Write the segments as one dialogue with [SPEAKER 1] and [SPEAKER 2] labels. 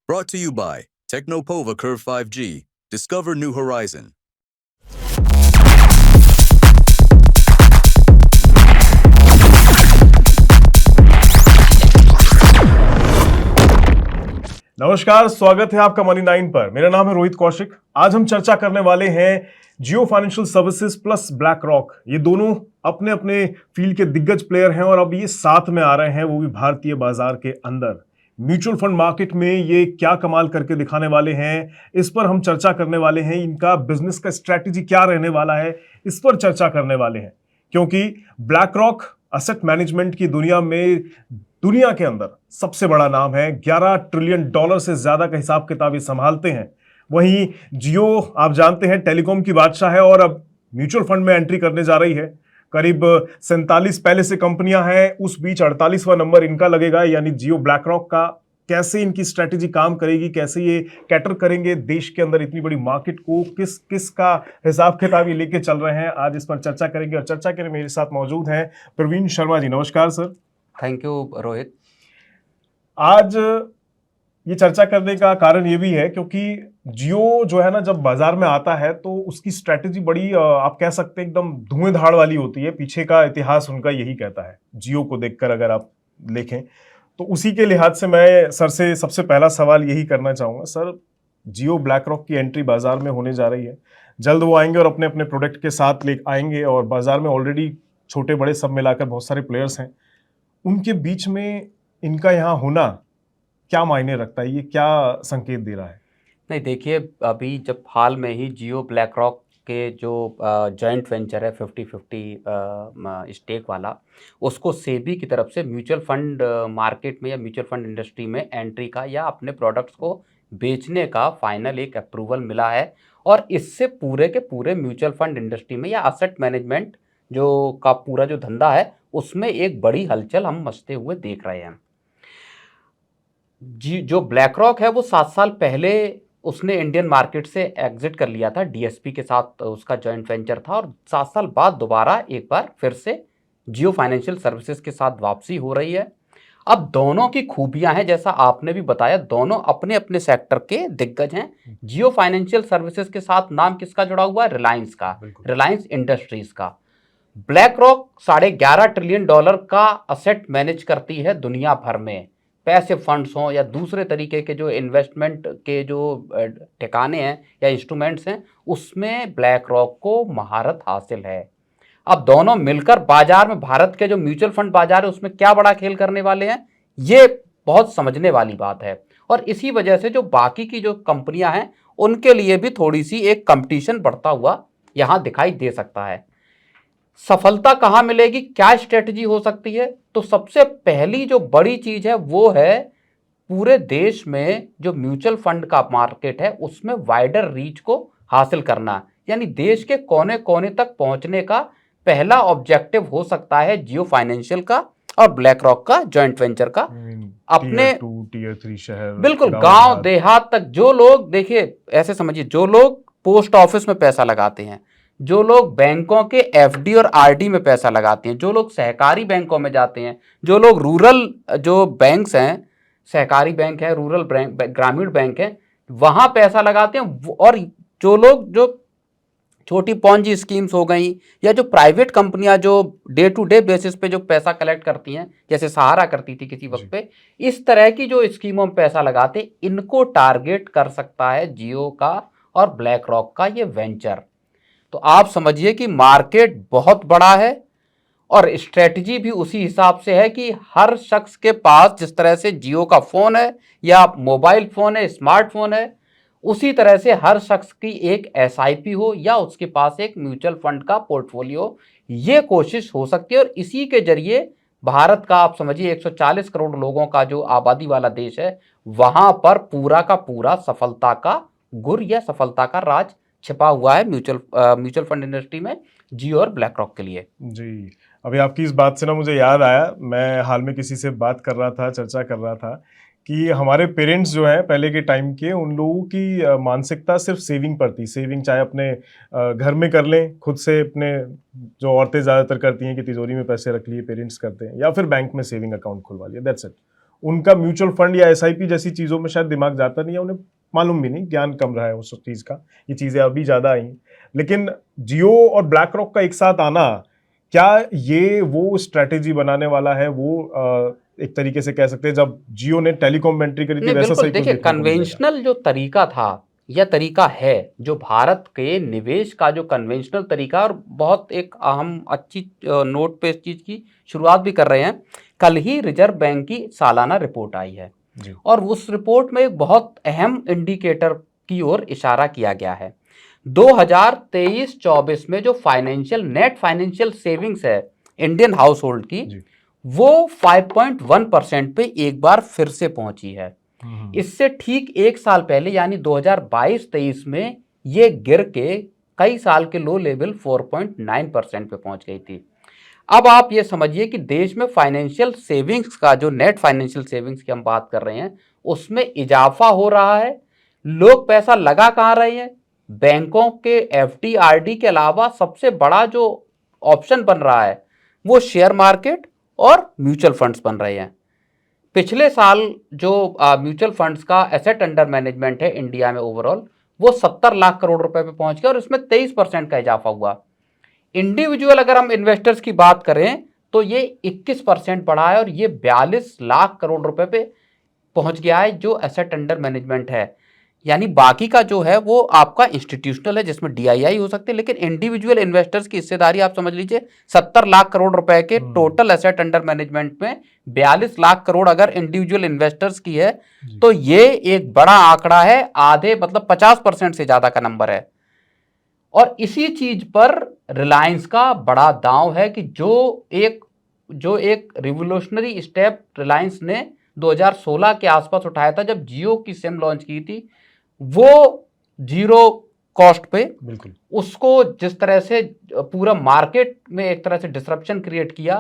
[SPEAKER 1] Brought to you by Technopova Curve 5G. Discover new horizon.
[SPEAKER 2] नमस्कार, स्वागत है आपका मनी 9 पर। मेरा नाम है रोहित कौशिक। आज हम चर्चा करने वाले हैं Jio financial services plus BlackRock. ये दोनों अपने अपने फील्ड के दिग्गज प्लेयर हैं और अब ये साथ में आ रहे हैं, वो भी भारतीय बाजार के अंदर। म्यूचुअल फंड मार्केट में ये क्या कमाल करके दिखाने वाले हैं, इस पर हम चर्चा करने वाले हैं। इनका बिजनेस का स्ट्रैटेजी क्या रहने वाला है, इस पर चर्चा करने वाले हैं। क्योंकि ब्लैक रॉक एसेट मैनेजमेंट की दुनिया के अंदर सबसे बड़ा नाम है। $11 ट्रिलियन से ज्यादा का हिसाब किताब ये संभालते हैं। वहीं जियो आप जानते हैं टेलीकॉम की बादशाह है और अब म्यूचुअल फंड में एंट्री करने जा रही है। करीब 47 पहले से कंपनियां हैं, उस बीच 48वां नंबर इनका लगेगा, यानी जियो ब्लैक रॉक का। कैसे इनकी स्ट्रेटेजी काम करेगी, कैसे ये कैटर करेंगे देश के अंदर इतनी बड़ी मार्केट को, किस किस का हिसाब किताब ये लेके चल रहे हैं, आज इस पर चर्चा करेंगे। और चर्चा के लिए मेरे साथ मौजूद हैं प्रवीण शर्मा जी। नमस्कार सर।
[SPEAKER 3] Thank you Rohit.
[SPEAKER 2] आज ये चर्चा करने का कारण ये भी है क्योंकि जियो जो है ना, जब बाजार में आता है तो उसकी स्ट्रेटेजी बड़ी आप कह सकते हैं एकदम धुएंधार वाली होती है। पीछे का इतिहास उनका यही कहता है। जियो को देखकर अगर आप देखें तो उसी के लिहाज से मैं सर से सबसे पहला सवाल यही करना चाहूंगा। सर, जियो ब्लैक रॉक की एंट्री बाजार में होने जा रही है, जल्द वो आएंगे और अपने अपने प्रोडक्ट के साथ ले आएंगे और बाजार में ऑलरेडी छोटे बड़े सब मिलाकर बहुत सारे प्लेयर्स हैं। उनके बीच में इनका यहाँ होना क्या मायने रखता है, ये क्या संकेत दे रहा है?
[SPEAKER 3] नहीं, देखिए, अभी जब हाल में ही जियो ब्लैक रॉक के जो जॉइंट वेंचर है 50-50 स्टेक वाला, उसको सेबी की तरफ से म्यूचुअल फंड मार्केट में या म्यूचुअल फंड इंडस्ट्री में एंट्री का या अपने प्रोडक्ट्स को बेचने का फाइनल एक अप्रूवल मिला है। और इससे पूरे के पूरे म्यूचुअल फंड इंडस्ट्री में या असेट मैनेजमेंट का पूरा जो धंधा है उसमें एक बड़ी हलचल हम मचते हुए देख रहे हैं। जो ब्लैक रॉक है वो 7 साल पहले उसने इंडियन मार्केट से एग्जिट कर लिया था, डीएसपी के साथ उसका जॉइंट वेंचर था, और 7 साल बाद दोबारा एक बार फिर से जियो फाइनेंशियल सर्विसेज के साथ वापसी हो रही है। अब दोनों की खूबियां हैं, जैसा आपने भी बताया, दोनों अपने अपने सेक्टर के दिग्गज हैं। जियो फाइनेंशियल सर्विसेज के साथ नाम किसका जुड़ा हुआ है? रिलायंस का, रिलायंस इंडस्ट्रीज का। ब्लैक रॉक $11.5 ट्रिलियन का असेट मैनेज करती है दुनिया भर में। पैसिव फंड्स हों या दूसरे तरीके के जो इन्वेस्टमेंट के जो ठिकाने हैं या इंस्ट्रूमेंट्स हैं, उसमें ब्लैक रॉक को महारत हासिल है। अब दोनों मिलकर बाजार में, भारत के जो म्यूचुअल फंड बाजार है उसमें क्या बड़ा खेल करने वाले हैं, ये बहुत समझने वाली बात है। और इसी वजह से जो बाकी की जो कंपनियां हैं उनके लिए भी थोड़ी सी एक कंपटीशन बढ़ता हुआ यहाँ दिखाई दे सकता है। सफलता कहाँ मिलेगी, क्या स्ट्रेटजी हो सकती है? तो सबसे पहली जो बड़ी चीज है वो है पूरे देश में जो म्यूचुअल फंड का मार्केट है उसमें वाइडर रीच को हासिल करना, यानी देश के कोने कोने तक पहुंचने का पहला ऑब्जेक्टिव हो सकता है जियो फाइनेंशियल का और ब्लैक रॉक का जॉइंट वेंचर का। अपने
[SPEAKER 2] Tier 2, Tier 3 शहर,
[SPEAKER 3] बिल्कुल गांव देहात तक, जो लोग, देखिए ऐसे समझिए, जो लोग पोस्ट ऑफिस में पैसा लगाते हैं, जो लोग बैंकों के एफडी और आरडी में पैसा लगाते हैं, जो लोग सहकारी बैंकों में जाते हैं, जो लोग रूरल जो बैंक्स हैं, सहकारी बैंक है, रूरल बैंक, ग्रामीण बैंक है, वहां पैसा लगाते हैं, और जो लोग जो छोटी पॉन्जी स्कीम्स हो गई या जो प्राइवेट कंपनियां जो डे टू डे बेसिस पे जो पैसा कलेक्ट करती हैं, जैसे सहारा करती थी किसी वक्त पे, इस तरह की जो स्कीमों में पैसा लगाते, इनको टारगेट कर सकता है जियो का और ब्लैक रॉक का ये वेंचर। तो आप समझिए कि मार्केट बहुत बड़ा है और स्ट्रेटजी भी उसी हिसाब से है कि हर शख्स के पास जिस तरह से जियो का फोन है या मोबाइल फोन है, स्मार्टफोन है, उसी तरह से हर शख्स की एक एसआईपी हो या उसके पास एक म्यूचुअल फंड का पोर्टफोलियो, ये कोशिश हो सकती है। और इसी के जरिए भारत का, आप समझिए 140 करोड़ लोगों का जो आबादी वाला देश है, वहां पर पूरा का पूरा सफलता का गुर या सफलता का राज छिपा हुआ है म्यूचुअल फंड इंडस्ट्री में जियो और ब्लैक रॉक के लिए।
[SPEAKER 2] जी, अभी आपकी इस बात से ना मुझे याद आया, मैं हाल में किसी से बात कर रहा था, चर्चा कर रहा था कि हमारे पेरेंट्स जो हैं पहले के टाइम के, उन लोगों की मानसिकता सिर्फ सेविंग पर थी। सेविंग चाहे अपने घर में कर लें, खुद से, अपने जो औरतें ज़्यादातर करती हैं कि तिजोरी में पैसे रख लिए, पेरेंट्स करते हैं, या फिर बैंक में सेविंग अकाउंट खुलवा लिया, दैट्स इट। उनका म्यूचुअल फंड या एसआईपी जैसी चीजों में शायद दिमाग जाता नहीं है, उन्हें मालूम भी नहीं, ज्ञान कम रहा है उस चीज का, ये चीजें अभी ज्यादा आई। लेकिन जियो और ब्लैक रॉक का एक साथ आना, क्या ये वो स्ट्रेटेजी बनाने वाला है, वो एक तरीके से कह सकते हैं जब जियो ने टेलीकॉम एंट्री करी थी
[SPEAKER 3] नहीं
[SPEAKER 2] वैसा
[SPEAKER 3] बिल्कुल,
[SPEAKER 2] सही कुछ
[SPEAKER 3] देखिए
[SPEAKER 2] देखने को मिलेगा?
[SPEAKER 3] कन्वेंशनल जो तरीका था या तरीका है, जो भारत के निवेश का जो कन्वेंशनल तरीका, और बहुत एक अहम अच्छी नोट पे इस चीज की शुरुआत भी कर रहे हैं। कल ही रिजर्व बैंक की सालाना रिपोर्ट आई है
[SPEAKER 2] जी।
[SPEAKER 3] और उस रिपोर्ट में एक बहुत अहम इंडिकेटर की ओर इशारा किया गया है। 2023-24 में जो नेट फाइनेंशियल सेविंग्स है इंडियन हाउस होल्ड की,
[SPEAKER 2] जी।
[SPEAKER 3] वो 5.1% पे एक बार फिर से पहुंची है। इससे ठीक एक साल पहले यानी 2022-23 में ये गिर के कई साल के लो लेवल 4.9% पे पहुंच गई थी। अब आप ये समझिए कि देश में फाइनेंशियल सेविंग्स का जो नेट फाइनेंशियल सेविंग्स की हम बात कर रहे हैं, उसमें इजाफा हो रहा है। लोग पैसा लगा कहाँ रहे हैं? बैंकों के एफडी आरडी के अलावा सबसे बड़ा जो ऑप्शन बन रहा है वो शेयर मार्केट और म्यूचुअल फंड्स बन रहे हैं। पिछले साल जो म्यूचुअल फंड्स का एसेट अंडर मैनेजमेंट है इंडिया में ओवरऑल, वो 70 लाख करोड़ रुपए पे पहुंच गया और इसमें 23% का इजाफा हुआ। इंडिविजुअल अगर हम इन्वेस्टर्स की बात करें तो ये 21% बढ़ा है और ये 42 लाख करोड़ रुपए पे पहुंच गया है जो एसेट अंडर मैनेजमेंट है। यानी बाकी का जो है वो आपका इंस्टीट्यूशनल है जिसमें डीआईआई हो सकते हैं, लेकिन इंडिविजुअल इन्वेस्टर्स की हिस्सेदारी आप समझ लीजिए 70 लाख करोड़ रुपए के टोटल एसेट अंडर मैनेजमेंट में 42 लाख करोड़ अगर इंडिविजुअल इन्वेस्टर्स की है तो ये एक बड़ा आंकड़ा है, आधे मतलब 50% से ज्यादा का नंबर है। और इसी चीज पर रिलायंस का बड़ा दांव है कि जो एक रिवोल्यूशनरी स्टेप रिलायंस ने 2016 के आसपास उठाया था जब जियो की सिम लॉन्च की थी, वो जीरो कॉस्ट पे
[SPEAKER 2] बिल्कुल
[SPEAKER 3] उसको जिस तरह से पूरा मार्केट में एक तरह से डिसरप्शन क्रिएट किया,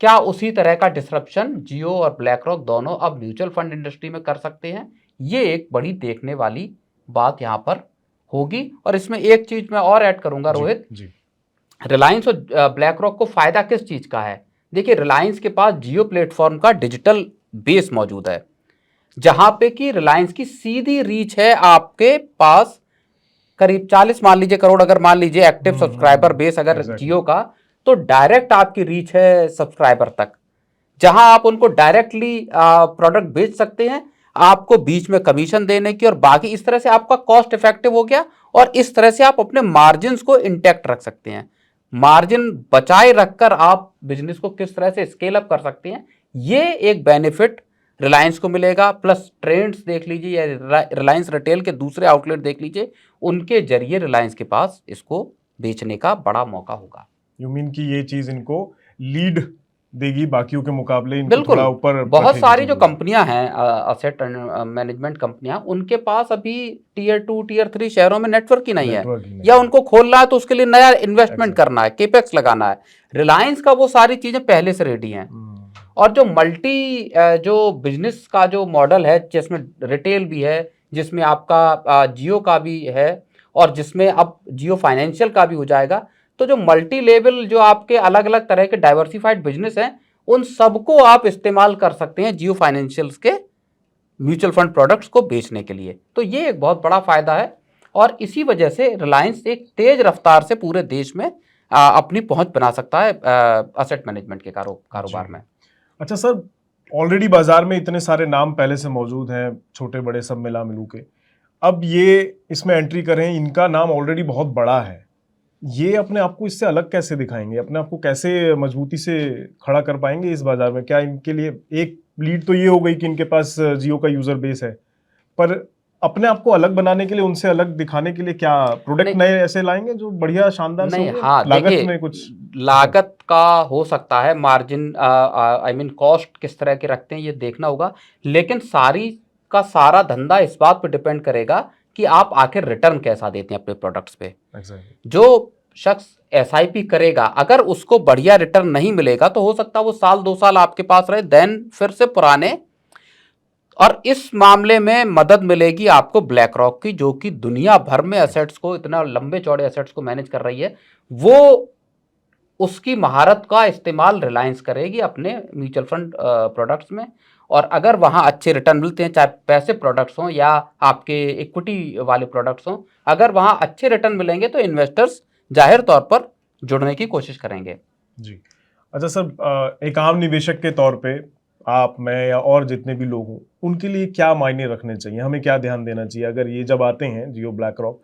[SPEAKER 3] क्या उसी तरह का डिसरप्शन जियो और ब्लैक रॉक दोनों अब म्यूचुअल फंड इंडस्ट्री में कर सकते हैं? ये एक बड़ी देखने वाली बात यहां पर होगी। और इसमें एक चीज मैं और ऐड करूंगा रोहित, रिलायंस और ब्लैक रॉक को फायदा किस चीज का है? देखिए, रिलायंस के पास जियो प्लेटफॉर्म का डिजिटल बेस मौजूद है जहां पे कि रिलायंस की सीधी रीच है आपके पास करीब 40 मान लीजिए करोड़, अगर मान लीजिए एक्टिव सब्सक्राइबर बेस अगर जियो का, तो डायरेक्ट आपकी रीच है सब्सक्राइबर तक, जहां आप उनको डायरेक्टली प्रोडक्ट बेच सकते हैं, आपको बीच में कमीशन देने की और बाकी इस तरह से आपका कॉस्ट इफेक्टिव हो गया और इस तरह से आप अपने मार्जिन को इंटैक्ट रख सकते हैं। मार्जिन बचाए रखकर आप बिजनेस को किस तरह से स्केल अप कर सकते हैं, ये एक बेनिफिट रिलायंस को मिलेगा। प्लस ट्रेंड्स देख लीजिए या रिलायंस रिटेल के दूसरे आउटलेट देख लीजिए, उनके जरिए रिलायंस के पास इसको बेचने का बड़ा मौका होगा।
[SPEAKER 2] यू मीन कि ये चीज इनको लीड देगी बाकियों के मुकाबले, इनको
[SPEAKER 3] बिल्कुल,
[SPEAKER 2] थोड़ा ऊपर
[SPEAKER 3] बहुत
[SPEAKER 2] रखेगी
[SPEAKER 3] सारी जो
[SPEAKER 2] चीजों को।
[SPEAKER 3] कंपनियां हैं असेट मैनेजमेंट कंपनियां, उनके पास अभी टीयर 2 टीयर 3 शहरों में नेटवर्क ही नहीं है,
[SPEAKER 2] नेटवर्क ही नहीं
[SPEAKER 3] या
[SPEAKER 2] है।
[SPEAKER 3] उनको खोलना है तो उसके लिए नया इन्वेस्टमेंट करना है, केपेक्स लगाना है। रिलायंस का वो सारी चीजें पहले से रेडी हैं। और जो जो बिजनेस का जो मॉडल है जिसमें रिटेल भी है, जिसमें आपका जियो का भी है और जिसमें अब जियो फाइनेंशियल का भी हो जाएगा, तो जो मल्टी लेवल जो आपके अलग अलग तरह के डाइवर्सिफाइड बिजनेस हैं, उन सबको आप इस्तेमाल कर सकते हैं जियो फाइनेंशियल्स के म्यूचुअल फंड प्रोडक्ट्स को बेचने के लिए। तो ये एक बहुत बड़ा फायदा है और इसी वजह से रिलायंस एक तेज रफ्तार से पूरे देश में अपनी पहुंच बना सकता है असेट मैनेजमेंट के कारोबार में।
[SPEAKER 2] अच्छा सर, ऑलरेडी बाजार में इतने सारे नाम पहले से मौजूद हैं, छोटे बड़े सब मिला मिलू के, अब ये इसमें एंट्री करें, इनका नाम ऑलरेडी बहुत बड़ा है, ये अपने आप को इससे अलग कैसे दिखाएंगे, अपने आप को कैसे मजबूती से खड़ा कर पाएंगे इस बाजार में? क्या इनके लिए एक लीड तो ये हो गई कि इनके पास जियो का यूजर बेस है, पर अपने आप को अलग बनाने के लिए, उनसे अलग दिखाने के लिए क्या प्रोडक्ट नए ऐसे लाएंगे जो बढ़िया शानदार से होंगे?
[SPEAKER 3] हाँ,
[SPEAKER 2] लागत में कुछ
[SPEAKER 3] लागत का हो सकता है, मार्जिन आई मीन कॉस्ट किस तरह के रखते हैं ये देखना होगा, लेकिन सारा धंधा इस बात पे डिपेंड करेगा कि आप आखिर रिटर्न कैसा देते हैं अपने प्रोडक्ट्स पे। जो शख्स एसआईपी करेगा, अगर उसको बढ़िया रिटर्न नहीं मिलेगा तो हो सकता है वो साल 2 साल आपके पास रहे, देन फिर से पुराने। और इस मामले में मदद मिलेगी आपको ब्लैक रॉक की, जो कि दुनिया भर में एसेट्स को, इतना लंबे चौड़े एसेट्स को मैनेज कर रही है। वो उसकी महारत का इस्तेमाल रिलायंस करेगी अपने म्यूचुअल फंड प्रोडक्ट्स में और अगर वहाँ अच्छे रिटर्न मिलते हैं, चाहे पैसे प्रोडक्ट्स हों या आपके इक्विटी वाले प्रोडक्ट्स हों, अगर वहाँ अच्छे रिटर्न मिलेंगे तो इन्वेस्टर्स जाहिर तौर पर जुड़ने की कोशिश करेंगे।
[SPEAKER 2] जी। अच्छा सर, एक आम निवेशक के तौर पे आप, मैं या और जितने भी लोग हों, उनके लिए क्या मायने रखने चाहिए? हमें क्या ध्यान देना चाहिए अगर ये जब आते हैं जियो ब्लैक रॉक,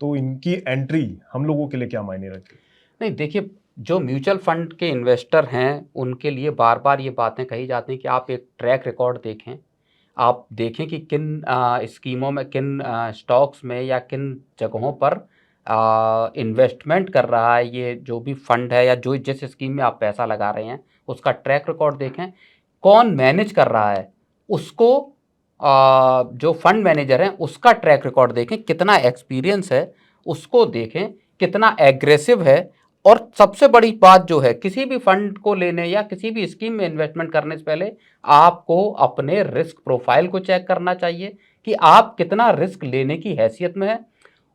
[SPEAKER 2] तो इनकी एंट्री हम लोगों के लिए क्या मायने रखती है?
[SPEAKER 3] नहीं देखिए, जो म्यूचुअल फंड के इन्वेस्टर हैं उनके लिए बार बार ये बातें कही जाती हैं कि आप एक ट्रैक रिकॉर्ड देखें, आप देखें कि किन स्कीमों में, किन स्टॉक्स में या किन जगहों पर इन्वेस्टमेंट कर रहा है ये जो भी फंड है, या जो जिस स्कीम में आप पैसा लगा रहे हैं उसका ट्रैक रिकॉर्ड देखें। कौन मैनेज कर रहा है उसको, जो फंड मैनेजर है उसका ट्रैक रिकॉर्ड देखें, कितना एक्सपीरियंस है उसको देखें, कितना एग्रेसिव है। और सबसे बड़ी बात जो है, किसी भी फंड को लेने या किसी भी स्कीम में इन्वेस्टमेंट करने से पहले आपको अपने रिस्क प्रोफाइल को चेक करना चाहिए कि आप कितना रिस्क लेने की हैसियत में है।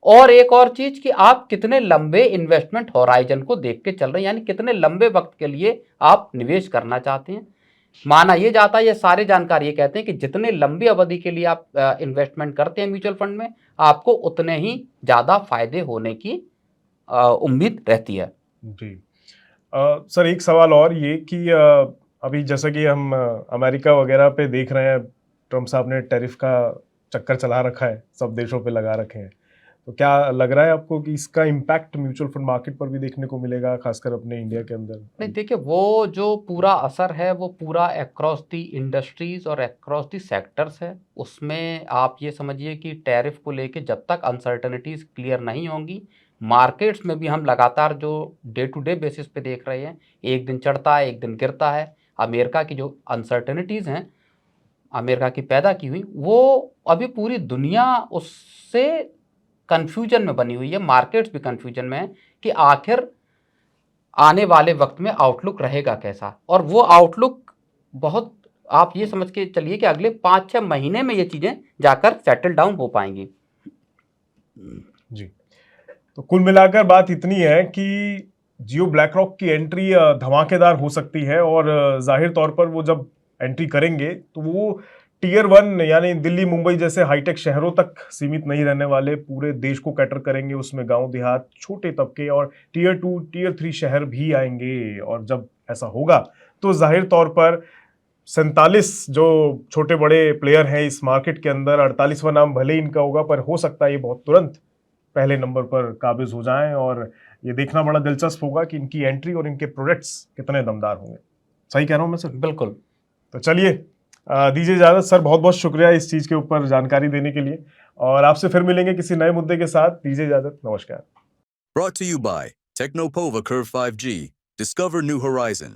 [SPEAKER 3] और एक और चीज कि आप कितने लंबे इन्वेस्टमेंट होराइजन को देख के चल रहे हैं, यानी कितने लंबे वक्त के लिए आप निवेश करना चाहते हैं। माना ये जाता है, ये सारे जानकार ये कहते हैं कि जितने लंबी अवधि के लिए आप इन्वेस्टमेंट करते हैं म्यूचुअल फंड में, आपको उतने ही ज़्यादा फायदे होने की उम्मीद रहती है।
[SPEAKER 2] जी। सर, एक सवाल और ये कि अभी जैसा कि हम अमेरिका वगैरह पे देख रहे हैं, ट्रम्प साहब ने टैरिफ का चक्कर चला रखा है, सब देशों पे लगा रखे हैं। तो क्या लग रहा है आपको कि इसका इम्पैक्ट म्यूचुअल फंड मार्केट पर भी देखने को मिलेगा, खासकर अपने इंडिया के अंदर?
[SPEAKER 3] नहीं देखिए, वो जो पूरा असर है वो पूरा अक्रॉस दी इंडस्ट्रीज और अक्रॉस दी सेक्टर्स है। उसमें आप ये समझिए कि टैरिफ को लेके जब तक अनसर्टनिटीज़ क्लियर नहीं होंगी, मार्केट्स में भी हम लगातार जो डे टू डे बेसिस पे देख रहे हैं, एक दिन चढ़ता है एक दिन गिरता है। अमेरिका की जो अनसर्टनिटीज़ हैं, अमेरिका की पैदा की हुई, वो अभी पूरी दुनिया उससे कन्फ्यूजन में बनी हुई है, मार्केट्स भी कन्फ्यूजन में है कि आखिर आने वाले वक्त में आउटलुक रहेगा कैसा। और वो आउटलुक बहुत, आप ये समझ के चलिए कि अगले 5-6 महीने में ये चीज़ें जाकर सेटल डाउन हो पाएंगी।
[SPEAKER 2] जी। तो कुल मिलाकर बात इतनी है कि जियो ब्लैक रॉक की एंट्री धमाकेदार हो सकती है, और जाहिर तौर पर वो जब एंट्री करेंगे तो वो टियर 1 यानी दिल्ली मुंबई जैसे हाईटेक शहरों तक सीमित नहीं रहने वाले, पूरे देश को कैटर करेंगे। उसमें गांव देहात, छोटे तबके और टियर 2 टियर 3 शहर भी आएंगे। और जब ऐसा होगा तो जाहिर तौर पर 47 जो छोटे बड़े प्लेयर हैं इस मार्केट के अंदर, 48वां नाम भले ही इनका होगा, पर हो सकता है ये बहुत तुरंत पहले नंबर पर काबिज हो जाएं। और ये देखना बड़ा दिलचस्प होगा कि इनकी एंट्री और इनके प्रोडक्ट्स कितने दमदार होंगे। सही कह रहा हूं मैं सर?
[SPEAKER 3] बिल्कुल।
[SPEAKER 2] तो चलिए, दीजिए इजाजत सर। बहुत बहुत शुक्रिया इस चीज के ऊपर जानकारी देने के लिए, और आपसे फिर मिलेंगे किसी नए मुद्दे के साथ। दीजिए इजाजत, नमस्कार।
[SPEAKER 1] Brought to you by Technopova Curve 5G. Discover new horizon.